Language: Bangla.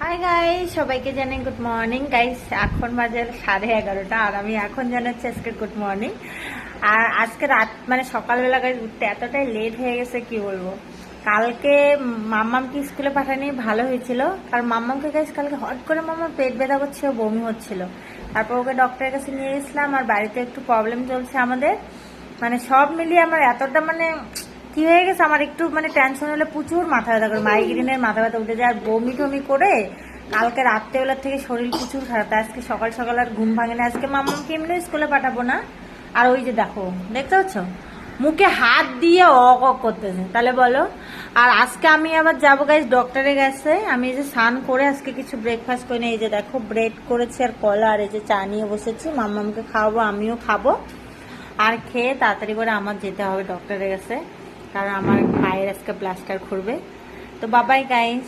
হাই গাইস, সবাইকে জানাই গুড মর্নিং গাইস। এখন বাজে 11:30 আর আমি এখন জানাচ্ছি আজকে গুড মর্নিং। আর আজকে রাত মানে সকালবেলা গাইস উঠতে এতটাই লেট হয়ে গেছে কি বলবো। কালকে মাম্মামকে স্কুলে পাঠানি ভালো হয়েছিল, কারণ মাম্মামকে গাইস কালকে হট করে মাম্মার পেট ব্যথা করছিল, বমি হচ্ছিল। তারপর ওকে ডক্টরের কাছে নিয়ে গেছিলাম। আর বাড়িতে একটু প্রবলেম চলছে আমাদের, মানে সব মিলিয়ে আমার এতটা মানে কি হয়ে গেছে, আমার একটু মানে টেনশন হলে প্রচুর মাথা ব্যথা করে, মাইগ্রেনের মাথা ব্যথা উঠে যায়। আর বমি টমি করে কালকে রাত্রেবেলার থেকে শরীর প্রচুর খারাপ। আজকে সকাল সকাল আর ঘুম ভাঙে না। আজকে মাম্মামকে এমনি স্কুলে পাঠাবো না। আর ওই যে দেখো, দেখতে পাচ্ছ মুখে হাত দিয়ে অক অক করতেছে, তাহলে বলো। আর আজকে আমি আবার যাবো গাইস ডক্টরের কাছে। আমি এই যে স্নান করে আজকে কিছু ব্রেকফাস্ট করে নিই। এই যে দেখো ব্রেড করেছি আর কলা, আর এই যে চা নিয়ে বসেছি। মাম্মামকে খাওয়াবো, আমিও খাবো। আর খেয়ে তাড়াতাড়ি করে আমার যেতে হবে ডক্টরের কাছে, কারণ আমার পায়ের আজকে প্লাস্টার খুলবে। তো বাবাই গাইস।